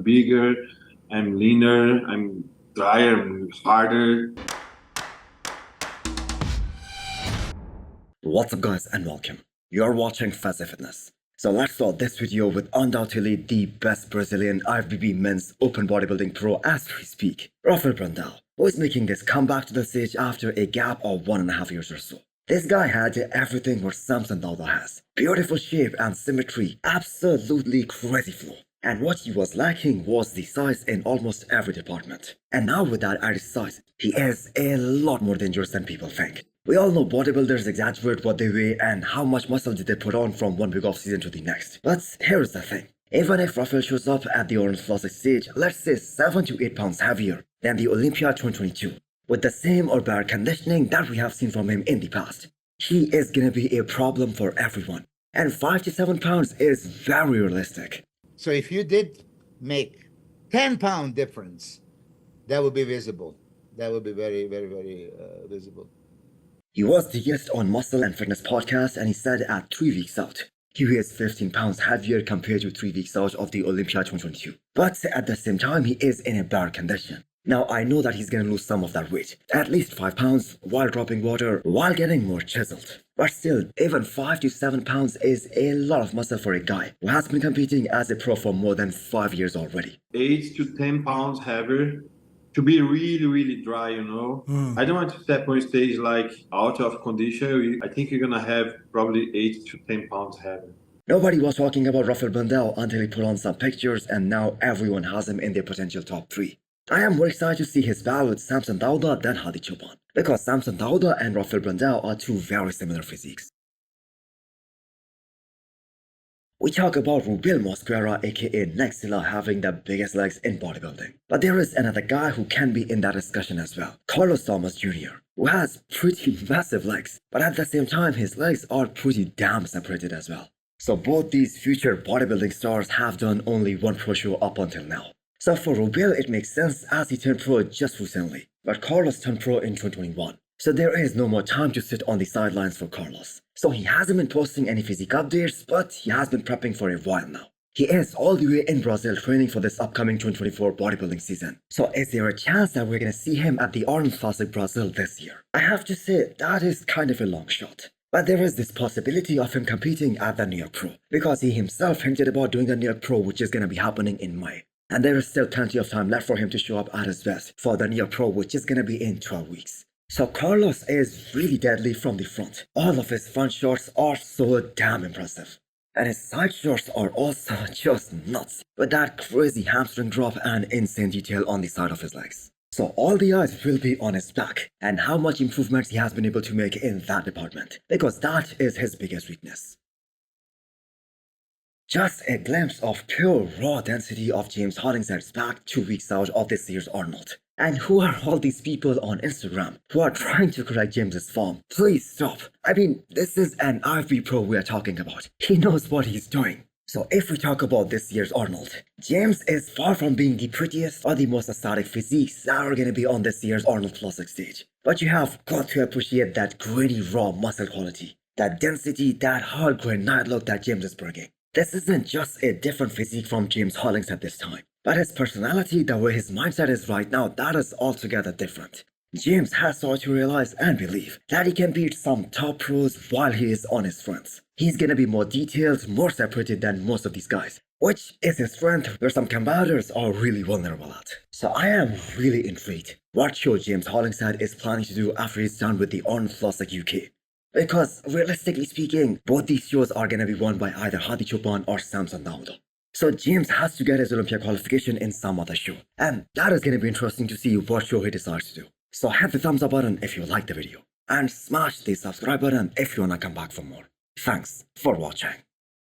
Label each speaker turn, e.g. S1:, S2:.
S1: bigger, I'm leaner, I'm drier, I'm harder.
S2: What's up guys and welcome. You're watching Fazi Fitness. So let's start this video with undoubtedly the best Brazilian IFBB men's open bodybuilding pro as we speak, Rafael Brandao, who is making his comeback to the stage after a gap of 1.5 years or so. This guy had everything what Samson Dauda has. Beautiful shape and symmetry, absolutely crazy flow. And what he was lacking was the size in almost every department. And now with that added size, he is a lot more dangerous than people think. We all know bodybuilders exaggerate what they weigh and how much muscle did they put on from one week off season to the next. But here's the thing. Even if Rafael shows up at the Arnold Classic stage, let's say 7 to 8 pounds heavier than the Olympia 2022, with the same or better conditioning that we have seen from him in the past, he is gonna be a problem for everyone. And 5 to 7 pounds is very realistic.
S3: So if you did make 10-pound difference, that would be visible. That would be very, very, very visible.
S2: He was the guest on Muscle and Fitness podcast and he said at 3 weeks out, he weighs 15 pounds heavier compared to 3 weeks out of the Olympia 2022. But at the same time, he is in a better condition. Now I know that he's gonna lose some of that weight, at least 5 pounds, while dropping water, while getting more chiseled. But still, even 5 to 7 pounds is a lot of muscle for a guy who has been competing as a pro for more than 5 years already.
S1: 8 to 10 pounds heavier to be really, really dry, you know. I don't want to step on stage like out of condition. I think you're gonna have probably 8 to 10 pounds heavier.
S2: Nobody was talking about Rafael Brandao until he put on some pictures and now everyone has him in their potential top 3. I am more excited to see his battle with Samson Dauda than Hadi Chobhan, because Samson Dauda and Rafael Brandao are two very similar physiques. We talk about Rubil Mosquera aka Neckzilla having the biggest legs in bodybuilding. But there is another guy who can be in that discussion as well, Carlos Thomas Jr., who has pretty massive legs, but at the same time his legs are pretty damn separated as well. So both these future bodybuilding stars have done only one pro show up until now. So for Rubil it makes sense as he turned pro just recently, but Carlos turned pro in 2021. So there is no more time to sit on the sidelines for Carlos. So he hasn't been posting any physique updates, but he has been prepping for a while now. He is all the way in Brazil training for this upcoming 2024 bodybuilding season. So is there a chance that we're gonna see him at the Arnold Classic Brazil this year? I have to say that is kind of a long shot. But there is this possibility of him competing at the New York Pro, because he himself hinted about doing the New York Pro, which is gonna be happening in May. And there is still plenty of time left for him to show up at his best for the New York Pro, which is gonna be in 12 weeks. So Carlos is really deadly from the front. All of his front shots are so damn impressive. And his side shots are also just nuts, with that crazy hamstring drop and insane detail on the side of his legs. So all the eyes will be on his back and how much improvements he has been able to make in that department, because that is his biggest weakness. Just a glimpse of pure raw density of James Hollingshead's back 2 weeks out of this year's Arnold. And who are all these people on Instagram who are trying to correct James's form? Please stop. I mean, this is an IFB pro we are talking about. He knows what he's doing. So if we talk about this year's Arnold, James is far from being the prettiest or the most aesthetic physiques that are going to be on this year's Arnold Classic stage. But you have got to appreciate that grainy raw muscle quality, that density, that hard granite look that James is bringing. This isn't just a different physique from James Hollingshead this time, but his personality, the way his mindset is right now, that is altogether different. James has started to realize and believe that he can beat some top pros while he is on his fronts. He's gonna be more detailed, more separated than most of these guys, which is his strength where some combatants are really vulnerable at. So I am really intrigued what show James Hollingshead is planning to do after he's done with the Arnold Classic UK. Because realistically speaking, both these shows are gonna be won by either Hadi Chobhan or Samson Dauda. So James has to get his Olympia qualification in some other show. And that is gonna be interesting to see what show he decides to do. So hit the thumbs up button if you liked the video. And smash the subscribe button if you wanna come back for more. Thanks for watching.